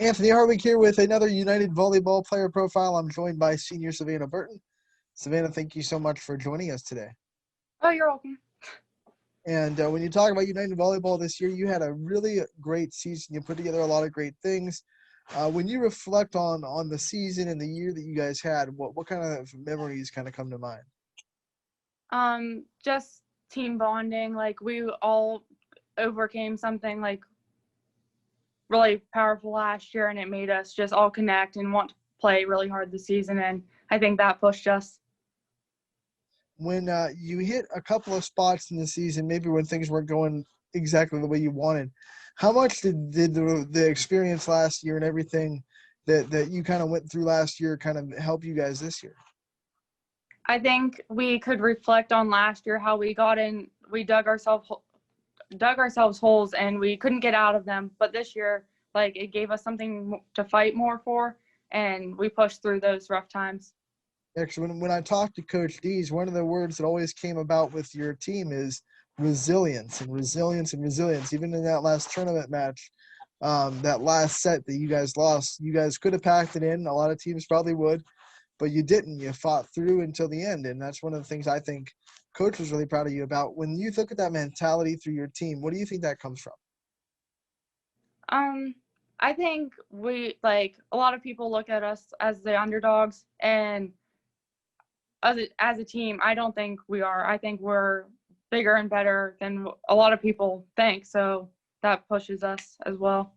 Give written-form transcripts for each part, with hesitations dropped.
Anthony Harwick here with another United Volleyball player profile. I'm joined by senior Savannah Burton. Savannah, thank you so much for joining us today. Oh, you're welcome. And when you talk about United Volleyball this year, you had a really great season. You put together a lot of great things. When you reflect on the season and the year that you guys had, what kind of memories kind of come to mind? Just team bonding. Like, we all overcame something like really powerful last year, and it made us just all connect and want to play really hard this season. And I think that pushed us. When you hit a couple of spots in the season, maybe when things weren't going exactly the way you wanted, how much did the experience last year and everything that you kind of went through last year kind of help you guys this year? I think we could reflect on last year, how we got in, we dug ourselves holes and we couldn't get out of them. But this year, like, it gave us something to fight more for, and we pushed through those rough times. Actually, when I talked to Coach Dees, one of the words that always came about with your team is resilience and resilience and resilience. Even in that last tournament match, that last set that you guys lost, you guys could have packed it in. A lot of teams probably would, but you didn't. You fought through until the end, and that's one of the things I think Coach was really proud of you about. When you look at that mentality through your team, what do you think that comes from? I think a lot of people look at us as the underdogs, and as a team, I don't think we are. I think we're bigger and better than a lot of people think, so that pushes us as well.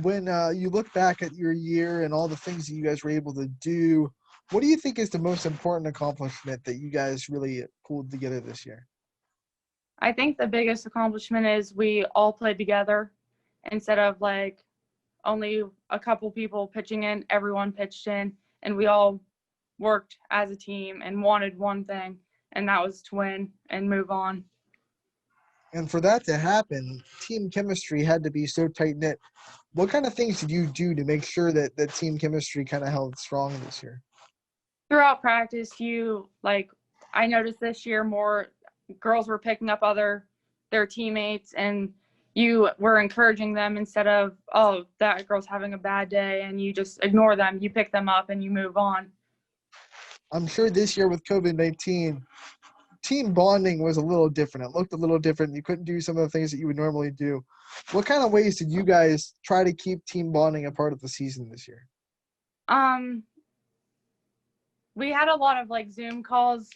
When you look back at your year and all the things that you guys were able to do, what do you think is the most important accomplishment that you guys really pulled together this year? I think the biggest accomplishment is we all played together instead of like only a couple people pitching in. Everyone pitched in, and we all worked as a team and wanted one thing, and that was to win and move on. And for that to happen, team chemistry had to be so tight-knit. What kind of things did you do to make sure that team chemistry kind of held strong this year? Throughout practice, I noticed this year more girls were picking up their teammates, and you were encouraging them instead of, oh, that girl's having a bad day, and you just ignore them. You pick them up and you move on. I'm sure this year with COVID-19, team bonding was a little different. It looked a little different. You couldn't do some of the things that you would normally do. What kind of ways did you guys try to keep team bonding a part of the season this year? We had a lot of Zoom calls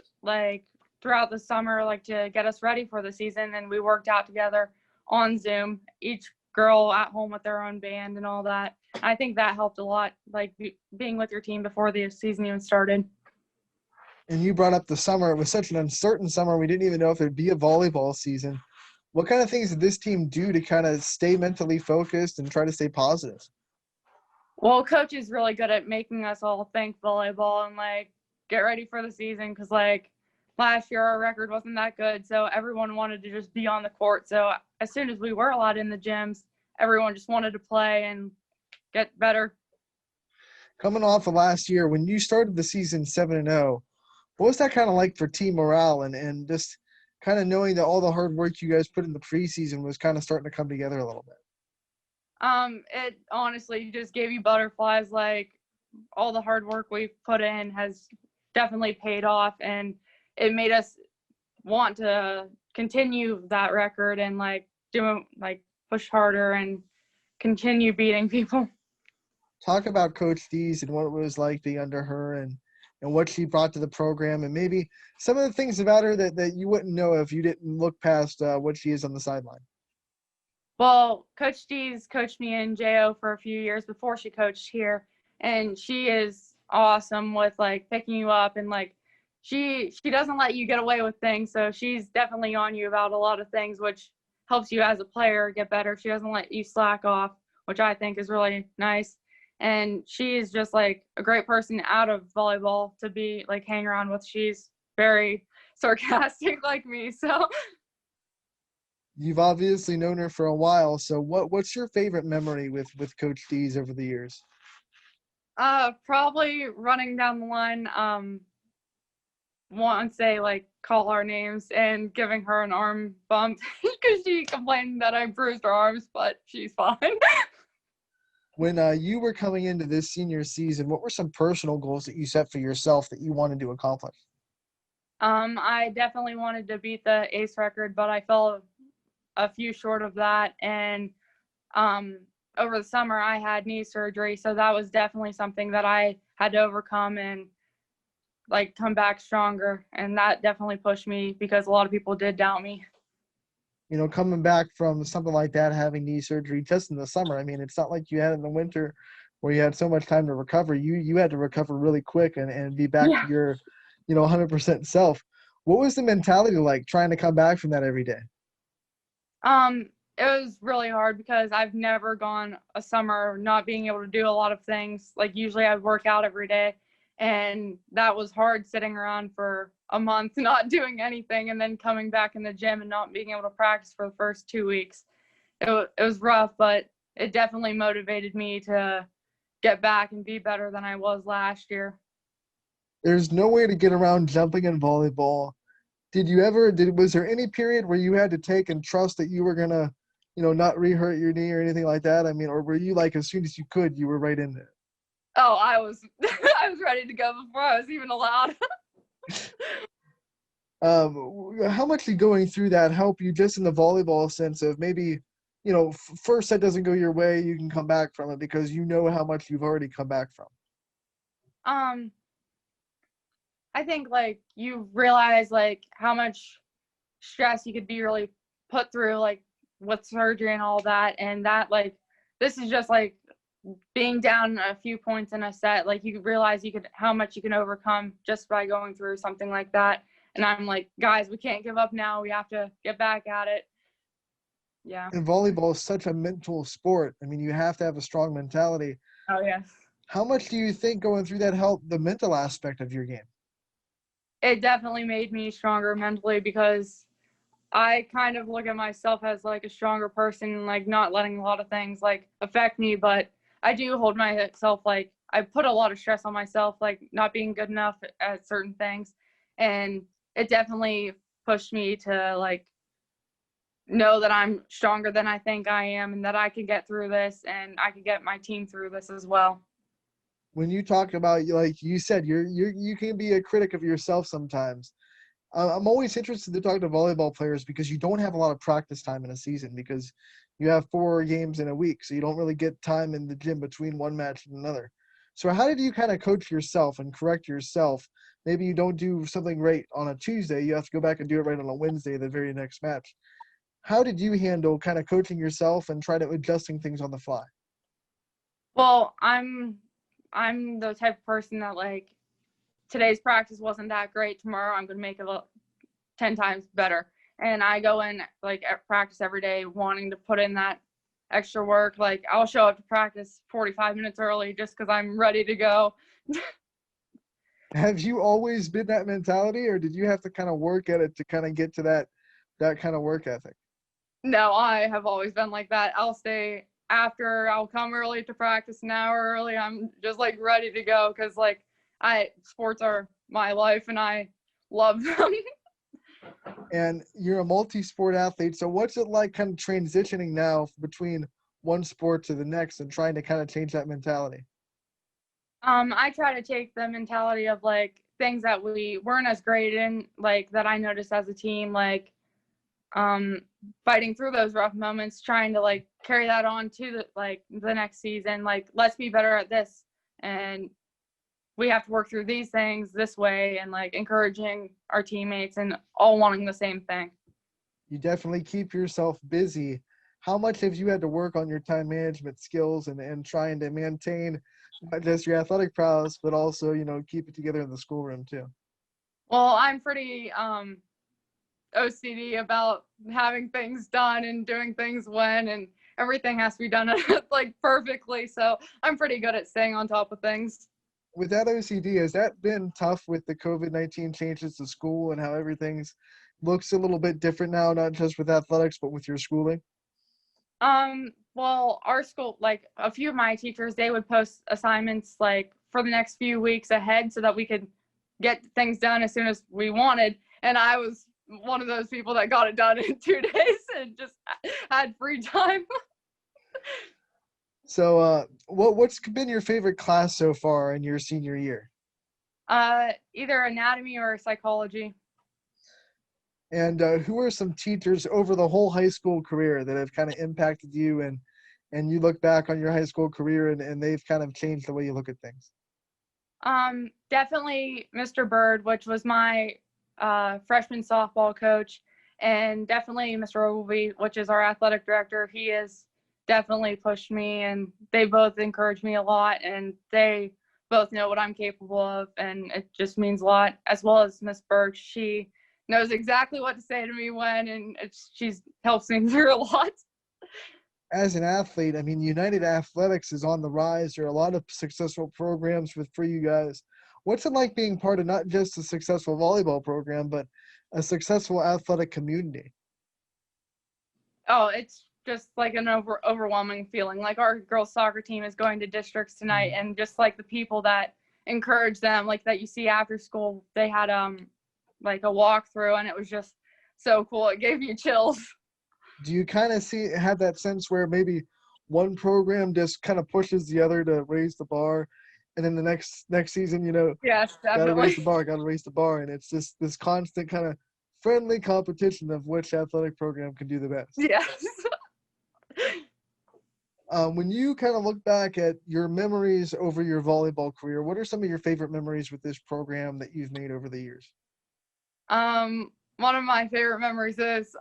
throughout the summer, to get us ready for the season, and we worked out together on Zoom, each girl at home with their own band and all that. I think that helped a lot, being with your team before the season even started. And you brought up the summer. It was such an uncertain summer. We didn't even know if there'd be a volleyball season. What kind of things did this team do to kind of stay mentally focused and try to stay positive? Well, Coach is really good at making us all think volleyball and get ready for the season, because last year our record wasn't that good, so everyone wanted to just be on the court. So as soon as we were allowed in the gyms, everyone just wanted to play and get better. Coming off of last year, when you started the season 7-0, what was that kind of like for team morale and just kind of knowing that all the hard work you guys put in the preseason was kind of starting to come together a little bit? It honestly just gave you butterflies. All the hard work we've put in has definitely paid off, and it made us want to continue that record and push harder and continue beating people. Talk about Coach Dees and what it was like being under her and what she brought to the program, and maybe some of the things about her that you wouldn't know if you didn't look past what she is on the sideline. Well, Coach Dees coached me in JO for a few years before she coached here, and she is awesome with picking you up, and she doesn't let you get away with things, so she's definitely on you about a lot of things, which helps you as a player get better. She doesn't let you slack off, which I think is really nice. And she is just a great person out of volleyball to be hang around with. She's very sarcastic like me, so. You've obviously known her for a while, so what's your favorite memory with Coach Dees over the years? Probably running down the line once they call our names and giving her an arm bump because she complained that I bruised her arms, but she's fine. When you were coming into this senior season, what were some personal goals that you set for yourself that you wanted to accomplish? I definitely wanted to beat the ace record, but I fell a few short of that. And um, over the summer, I had knee surgery, so that was definitely something that I had to overcome and like come back stronger. And that definitely pushed me because a lot of people did doubt me. You know, coming back from something like that, having knee surgery just in the summer. I mean, it's not like you had it in the winter where you had so much time to recover. You had to recover really quick and be back to Yeah. your, 100% self. What was the mentality like trying to come back from that every day? It was really hard because I've never gone a summer not being able to do a lot of things. Like usually I'd work out every day, and that was hard sitting around for a month not doing anything and then coming back in the gym and not being able to practice for the first 2 weeks. It was rough, but it definitely motivated me to get back and be better than I was last year. There's no way to get around jumping in volleyball. Was there any period where you had to take and trust that you were gonna, not re-hurt your knee or anything like that? I mean, or were you like, as soon as you could, you were right in there? Oh, I was I was ready to go before I was even allowed. How much did going through that help you just in the volleyball sense of maybe, first set doesn't go your way, you can come back from it because you know how much you've already come back from. Um, I think like you realize like how much stress you could be really put through like with surgery and all that, and that like this is just like being down a few points in a set. Like you realize you could how much you can overcome just by going through something like that. And I'm like, guys, we can't give up now. We have to get back at it. Yeah. And volleyball is such a mental sport. I mean, you have to have a strong mentality. Oh yeah. How much do you think going through that helped the mental aspect of your game? It definitely made me stronger mentally because I kind of look at myself as like a stronger person, like not letting a lot of things like affect me, but I do hold myself like I put a lot of stress on myself, like not being good enough at certain things. And it definitely pushed me to like know that I'm stronger than I think I am and that I can get through this and I can get my team through this as well. When you talk about, like you said, you can be a critic of yourself sometimes. I'm always interested to talk to volleyball players because you don't have a lot of practice time in a season because you have 4 games in a week, so you don't really get time in the gym between one match and another. So how did you kind of coach yourself and correct yourself? Maybe you don't do something right on a Tuesday, you have to go back and do it right on a Wednesday, the very next match. How did you handle kind of coaching yourself and try to adjusting things on the fly? Well, I'm the type of person that like today's practice wasn't that great. Tomorrow I'm going to make it 10 times better. And I go in like at practice every day wanting to put in that extra work. Like I'll show up to practice 45 minutes early just because I'm ready to go. Have you always been that mentality, or did you have to kind of work at it to kind of get to that kind of work ethic? No, I have always been like that. I'll stay after, I'll come early to practice an hour early. I'm just like ready to go because like sports are my life and I love them. And you're a multi-sport athlete, so what's it like kind of transitioning now between one sport to the next and trying to kind of change that mentality? I try to take the mentality of like things that we weren't as great in, like that I noticed as a team, like um fighting through those rough moments, trying to like carry that on to the next season. Like let's be better at this, and we have to work through these things this way, and like encouraging our teammates and all wanting the same thing. You definitely keep yourself busy. How much have you had to work on your time management skills and trying to maintain not just your athletic prowess, but also, keep it together in the schoolroom too? Well, I'm pretty OCD about having things done and doing things when, and everything has to be done like perfectly. So I'm pretty good at staying on top of things. With that OCD, has that been tough with the COVID-19 changes to school and how everything's looks a little bit different now, not just with athletics, but with your schooling? Well, our school, like a few of my teachers, they would post assignments like for the next few weeks ahead so that we could get things done as soon as we wanted. And I was one of those people that got it done in 2 days and just had free time. So, what's been your favorite class so far in your senior year? Either anatomy or psychology. And who are some teachers over the whole high school career that have kind of impacted you, and you look back on your high school career and they've kind of changed the way you look at things? Definitely Mr. Bird, which was my freshman softball coach, and definitely Mr. Ogilvy, which is our athletic director. He has definitely pushed me, and they both encourage me a lot, and they both know what I'm capable of, and it just means a lot. As well as Miss Birch, she knows exactly what to say to me when, and she's helps me through a lot. As an athlete, I mean, United Athletics is on the rise. There are a lot of successful programs for you guys. What's it like being part of not just a successful volleyball program, but a successful athletic community? Oh, it's just like an overwhelming feeling. Like our girls soccer team is going to districts tonight, Mhm. and just like the people that encourage them, like that you see after school, they had like a walkthrough, and it was just so cool. It gave you chills. Do you kind of have that sense where maybe one program just kind of pushes the other to raise the bar, and then the next season, Yes, got to raise definitely. the bar, got to raise the bar, and it's just this constant kind of friendly competition of which athletic program can do the best. Yes. When you kind of look back at your memories over your volleyball career, what are some of your favorite memories with this program that you've made over the years? One of my favorite memories is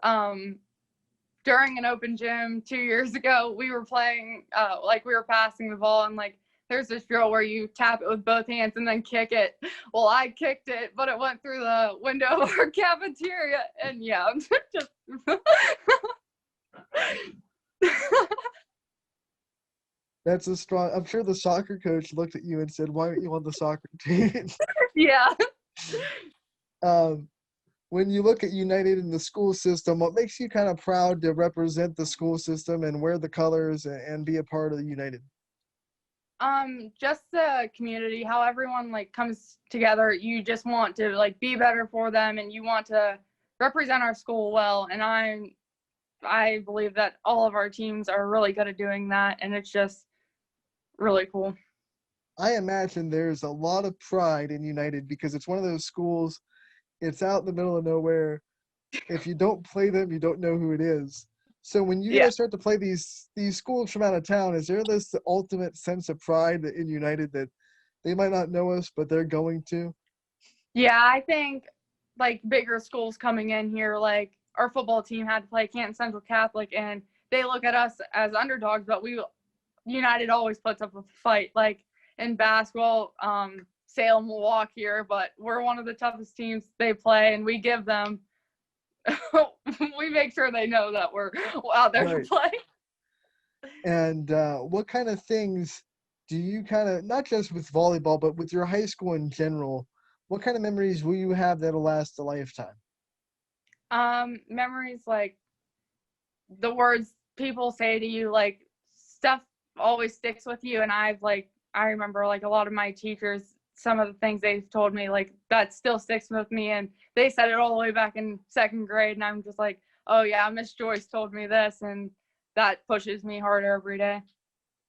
during an open gym 2 years ago, we were playing, like we were passing the ball, and like there's this drill where you tap it with both hands and then kick it. Well, I kicked it, but it went through the window of our cafeteria, and yeah, just. That's a strong. I'm sure the soccer coach looked at you and said, "Why aren't you on the soccer team?" Yeah. um, when you look at United in the school system, what makes you kind of proud to represent the school system and wear the colors and be a part of the United? Just the community, how everyone like comes together. You just want to like be better for them, and you want to represent our school well. And I believe that all of our teams are really good at doing that, and it's just really cool. I imagine there's a lot of pride in United because it's one of those schools. It's out in the middle of nowhere. If you don't play them, you don't know who it is. So when you Yeah. guys start to play these schools from out of town, is there this ultimate sense of pride in United that they might not know us, but they're going to? Yeah, I think like bigger schools coming in here, like our football team had to play Canton Central Catholic, and they look at us as underdogs, but we United always puts up a fight. Like in basketball, Salem will walk here, but we're one of the toughest teams they play, and we give them. We make sure they know that we're out there to Right. play. And what kind of things do you kind of, not just with volleyball, but with your high school in general, what kind of memories will you have that'll last a lifetime? Memories like the words people say to you, like stuff always sticks with you. And I remember like a lot of my teachers, some of the things they've told me, like that still sticks with me. And they said it all the way back in second grade. And I'm just like, oh yeah, Miss Joyce told me this. And that pushes me harder every day.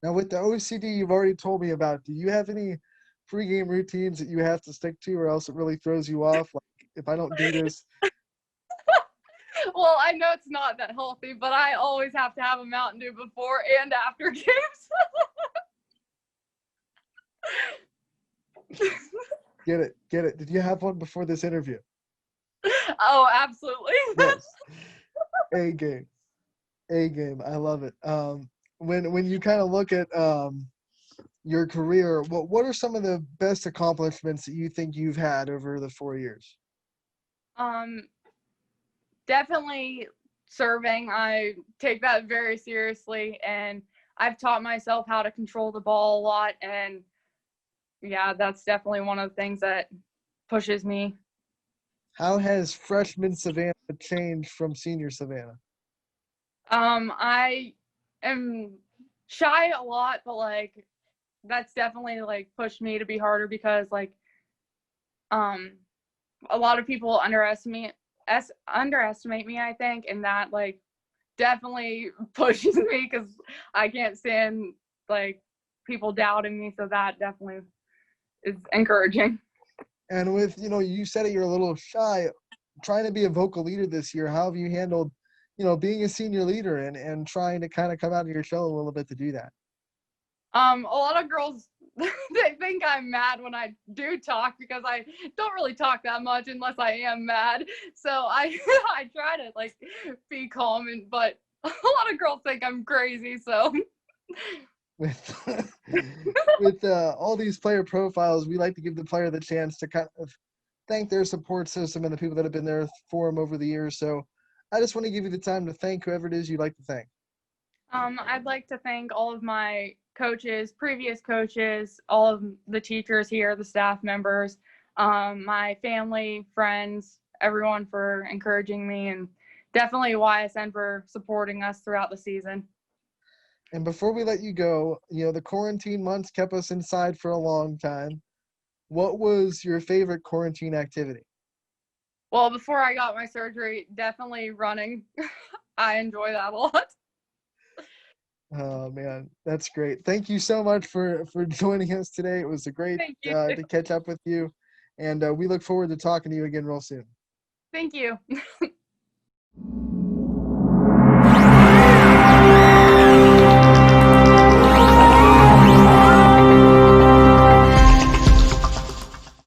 Now, with the OCD you've already told me about, do you have any pregame routines that you have to stick to, or else it really throws you off? Like, if I don't do this, Well, I know it's not that healthy, but I always have to have a Mountain Dew before and after games. get it, get it. Did you have one before this interview? Oh, absolutely. Yes. A game, A game. I love it. When you kind of look at your career, what are some of the best accomplishments that you think you've had over the 4 years? um, Definitely serving. I take that very seriously, and I've taught myself how to control the ball a lot. And yeah, that's definitely one of the things that pushes me. How has freshman Savannah changed from senior Savannah? I am shy a lot, but like that's definitely like pushed me to be harder because like um a lot of people underestimate me, I think, and that like definitely pushes me because I can't stand like people doubting me. So that definitely is encouraging. And with, you said it, you're a little shy. Trying to be a vocal leader this year, how have you handled, being a senior leader and trying to kind of come out of your shell a little bit to do that? A lot of girls they think I'm mad when I do talk because I don't really talk that much unless I am mad. So I I try to like be calm, but a lot of girls think I'm crazy. So With with all these player profiles, we like to give the player the chance to kind of thank their support system and the people that have been there for them over the years. So I just want to give you the time to thank whoever it is you'd like to thank. I'd like to thank all of my coaches, previous coaches, all of the teachers here, the staff members, my family, friends, everyone for encouraging me, and definitely YSN for supporting us throughout the season. And before we let you go, the quarantine months kept us inside for a long time. What was your favorite quarantine activity? Well, before I got my surgery, definitely running. I enjoy that a lot. Oh man, that's great. Thank you so much for joining us today. It was a great Thank you. to catch up with you, and we look forward to talking to you again real soon. Thank you.